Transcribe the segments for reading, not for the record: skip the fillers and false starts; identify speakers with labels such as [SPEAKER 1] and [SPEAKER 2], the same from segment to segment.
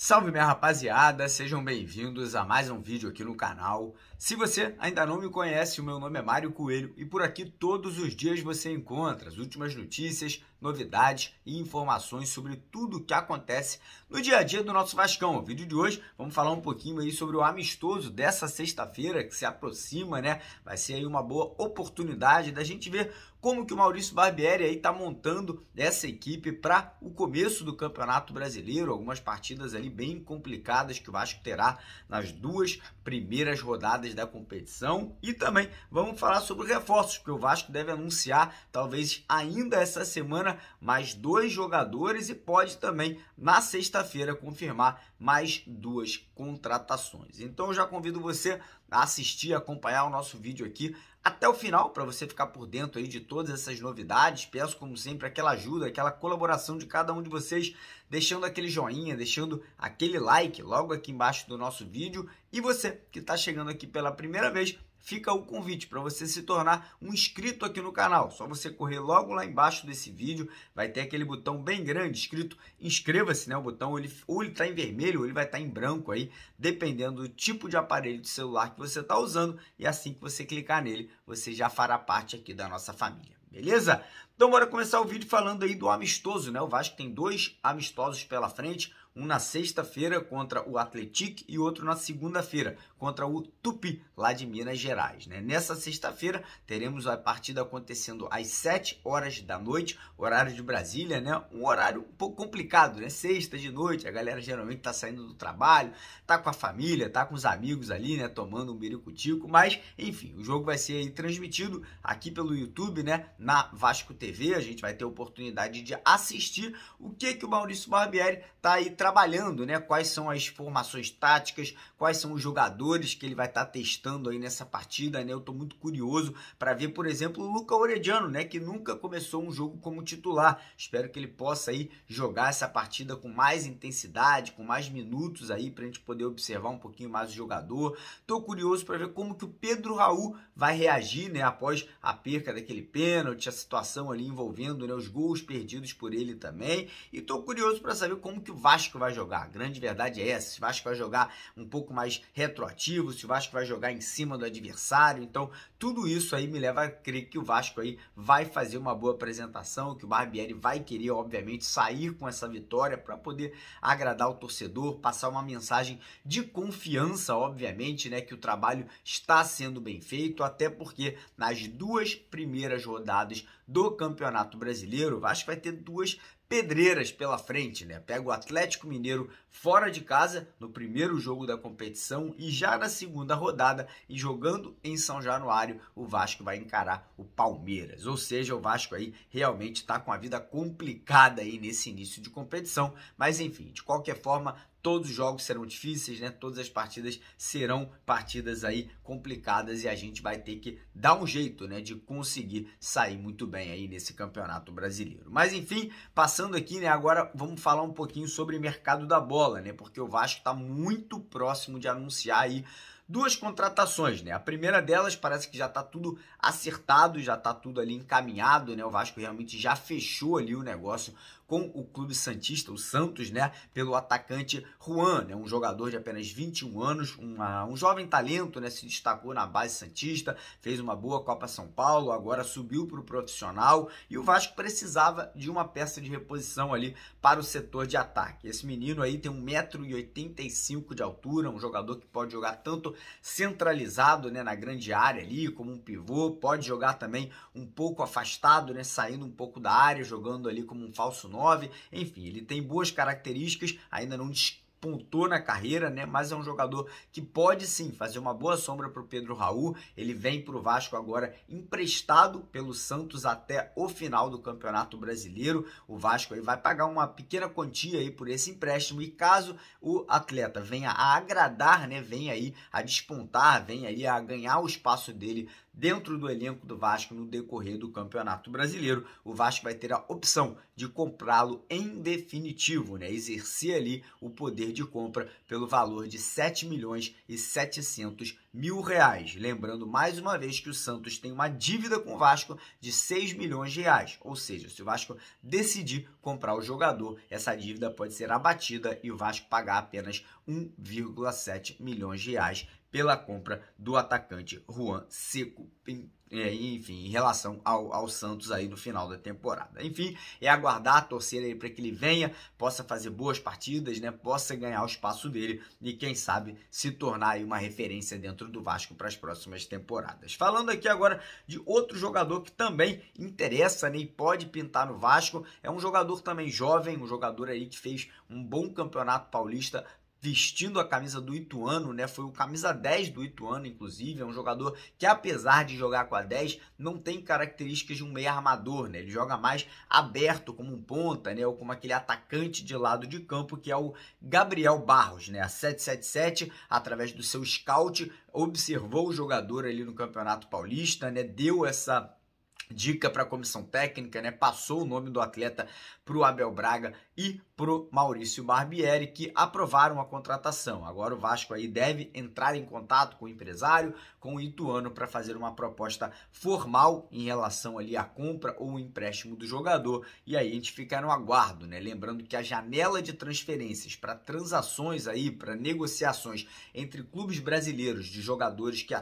[SPEAKER 1] Salve minha rapaziada, sejam bem-vindos a mais um vídeo aqui no canal. Se você ainda não me conhece, o meu nome é Mário Coelho e por aqui todos os dias você encontra as últimas notícias, novidades e informações sobre tudo o que acontece no dia a dia do nosso Vascão. No vídeo de hoje vamos falar um pouquinho aí sobre o amistoso dessa sexta-feira que se aproxima, né? Vai ser aí uma boa oportunidade da gente ver como que o Maurício Barbieri aí tá montando essa equipe para o começo do Campeonato Brasileiro, algumas partidas ali bem complicadas que o Vasco terá nas duas primeiras rodadas da competição. E também vamos falar sobre reforços, porque o Vasco deve anunciar, talvez ainda essa semana, mais 2 jogadores e pode também, na sexta-feira, confirmar mais 2 contratações. Então eu já convido você a assistir, acompanhar o nosso vídeo aqui até o final, para você ficar por dentro aí de todas essas novidades. Peço, como sempre, aquela ajuda, aquela colaboração de cada um de vocês, deixando aquele joinha, deixando aquele like logo aqui embaixo do nosso vídeo. E você que está chegando aqui pela primeira vez, fica o convite para você se tornar um inscrito aqui no canal. Só você correr logo lá embaixo desse vídeo, vai ter aquele botão bem grande escrito inscreva-se, né? O botão ou ele está em vermelho ou ele vai estar em branco aí, dependendo do tipo de aparelho de celular que você está usando. E assim que você clicar nele, você já fará parte aqui da nossa família. Beleza? Então bora começar o vídeo falando aí do amistoso, né? O Vasco tem 2 amistosos pela frente, um na sexta-feira contra o Atlético e outro na segunda-feira contra o Tupi, lá de Minas Gerais, né? Nessa sexta-feira teremos a partida acontecendo às 7 horas da noite, horário de Brasília, né? Um horário um pouco complicado, né? Sexta de noite, a galera geralmente tá saindo do trabalho, tá com a família, tá com os amigos ali, né? Tomando um biricutico, mas enfim, o jogo vai ser aí transmitido aqui pelo YouTube, né? Na Vasco TV, a gente vai ter a oportunidade de assistir o que o Maurício Barbieri tá aí trabalhando, né? Quais são as formações táticas, quais são os jogadores que ele vai estar testando aí nessa partida, né? Eu tô muito curioso para ver, por exemplo, o Luca Orediano, né? Que nunca começou um jogo como titular. Espero que ele possa aí jogar essa partida com mais intensidade, com mais minutos aí para a gente poder observar um pouquinho mais o jogador. Tô curioso para ver como que o Pedro Raul vai reagir, né? Após a perca daquele pênalti, a situação ali envolvendo, né, os gols perdidos por ele também. E tô curioso para saber como que o Vasco vai jogar. A grande verdade é essa, se o Vasco vai jogar um pouco mais retroativo, se o Vasco vai jogar em cima do adversário. Então, tudo isso aí me leva a crer que o Vasco aí vai fazer uma boa apresentação, que o Barbieri vai querer, obviamente, sair com essa vitória para poder agradar o torcedor, passar uma mensagem de confiança, obviamente, né, que o trabalho está sendo bem feito, até porque nas 2 primeiras rodadas do Campeonato Brasileiro, o Vasco vai ter 2 pedreiras pela frente, né? Pega o Atlético Mineiro fora de casa no primeiro jogo da competição e já na segunda rodada e jogando em São Januário, o Vasco vai encarar o Palmeiras. Ou seja, o Vasco aí realmente está com a vida complicada aí nesse início de competição, mas enfim, de qualquer forma, todos os jogos serão difíceis, né? Todas as partidas serão partidas aí complicadas e a gente vai ter que dar um jeito, né, de conseguir sair muito bem aí nesse Campeonato Brasileiro. Mas enfim, passando aqui, né, agora vamos falar um pouquinho sobre o mercado da bola, né? Porque o Vasco está muito próximo de anunciar aí 2 contratações, né? A primeira delas parece que já tá tudo acertado, já tá tudo ali encaminhado, né? O Vasco realmente já fechou ali o negócio com o clube santista, o Santos, né? Pelo atacante Juan, né? Um jogador de apenas 21 anos, um jovem talento, né? Se destacou na base santista, fez uma boa Copa São Paulo, agora subiu para o profissional e o Vasco precisava de uma peça de reposição ali para o setor de ataque. Esse menino aí tem 1,85 m de altura, um jogador que pode jogar tanto centralizado, né, na grande área ali, como um pivô, pode jogar também um pouco afastado, né, saindo um pouco da área, jogando ali como um falso 9, enfim, ele tem boas características, ainda não despontou na carreira, né? Mas é um jogador que pode sim fazer uma boa sombra para o Pedro Raul. Ele vem para o Vasco agora emprestado pelo Santos até o final do Campeonato Brasileiro. O Vasco aí vai pagar uma pequena quantia aí por esse empréstimo e caso o atleta venha a agradar, né? Venha aí a despontar, venha aí a ganhar o espaço dele dentro do elenco do Vasco no decorrer do Campeonato Brasileiro, o Vasco vai ter a opção de comprá-lo em definitivo, né? Exercer ali o poder de compra pelo valor de 7.700.000 reais. Lembrando mais uma vez que o Santos tem uma dívida com o Vasco de 6 milhões de reais. Ou seja, se o Vasco decidir comprar o jogador, essa dívida pode ser abatida e o Vasco pagar apenas 1,7 milhões de reais pela compra do atacante Juan Seco, enfim, em relação ao Santos aí no final da temporada. Enfim, é aguardar, torcer aí para que ele venha, possa fazer boas partidas, né, possa ganhar o espaço dele e quem sabe se tornar aí uma referência dentro do Vasco para as próximas temporadas. Falando aqui agora de outro jogador que também interessa, né, e pode pintar no Vasco, é um jogador também jovem, um jogador aí que fez um bom campeonato paulista, vestindo a camisa do Ituano, né? Foi o camisa 10 do Ituano, inclusive. É um jogador que, apesar de jogar com a 10, não tem características de um meio armador, né? Ele joga mais aberto, como um ponta, né? Ou como aquele atacante de lado de campo, que é o Gabriel Barros, né? A 777, através do seu scout, observou o jogador ali no Campeonato Paulista, né? Deu essa dica para a comissão técnica, né? Passou o nome do atleta para o Abel Braga e para o Maurício Barbieri, que aprovaram a contratação. Agora o Vasco aí deve entrar em contato com o empresário, com o Ituano, para fazer uma proposta formal em relação ali à compra ou empréstimo do jogador. E aí a gente fica no aguardo, né? Lembrando que a janela de transferências para transações aí, para negociações entre clubes brasileiros de jogadores que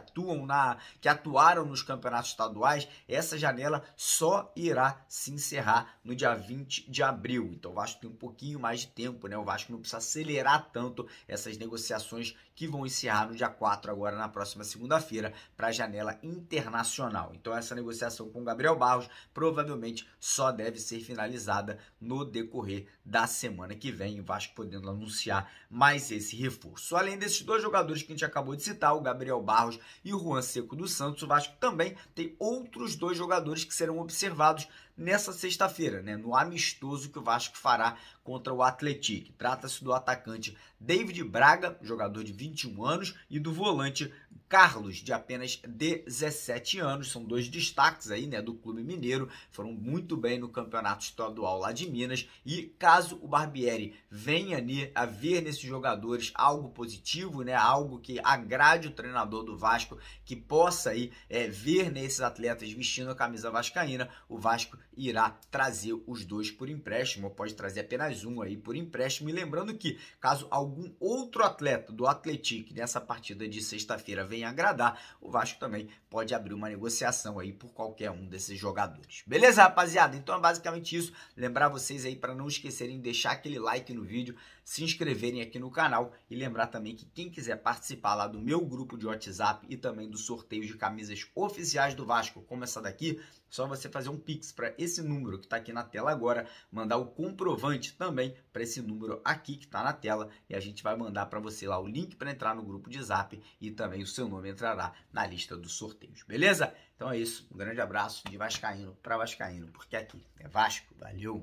[SPEAKER 1] atuaram nos campeonatos estaduais, essa janela só irá se encerrar no dia 20 de abril. Então o Vasco tem um pouquinho mais de tempo, né? O Vasco não precisa acelerar tanto essas negociações que vão encerrar no dia 4, agora na próxima segunda-feira, para a janela internacional. Então essa negociação com o Gabriel Barros provavelmente só deve ser finalizada no decorrer da semana que vem, o Vasco podendo anunciar mais esse reforço. Além desses dois jogadores que a gente acabou de citar, o Gabriel Barros e o Juan Seco do Santos, o Vasco também tem outros dois jogadores que serão observados nessa sexta-feira, né, no amistoso que o Vasco fará contra o Atlético. Trata-se do atacante David Braga, jogador de 21 anos, e do volante Carlos, de apenas 17 anos. São dois destaques aí, né, do Clube Mineiro, foram muito bem no campeonato estadual lá de Minas, e caso o Barbieri venha a ver nesses jogadores algo positivo, né, algo que agrade o treinador do Vasco, que possa aí ver nesses atletas vestindo a camisa vascaína, o Vasco irá trazer os dois por empréstimo, ou pode trazer apenas um aí por empréstimo. E lembrando que, caso algum outro atleta do Atlético nessa partida de sexta-feira venha agradar, o Vasco também pode abrir uma negociação aí por qualquer um desses jogadores. Beleza, rapaziada? Então é basicamente isso. Lembrar vocês aí para não esquecerem de deixar aquele like no vídeo, se inscreverem aqui no canal e lembrar também que quem quiser participar lá do meu grupo de WhatsApp e também do sorteio de camisas oficiais do Vasco, como essa daqui, só você fazer um Pix para esse número que está aqui na tela agora, mandar o comprovante também para esse número aqui que está na tela e a gente vai mandar para você lá o link para entrar no grupo de Zap e também o seu nome entrará na lista dos sorteios, beleza? Então é isso, um grande abraço de vascaíno para vascaíno, porque aqui é Vasco, valeu!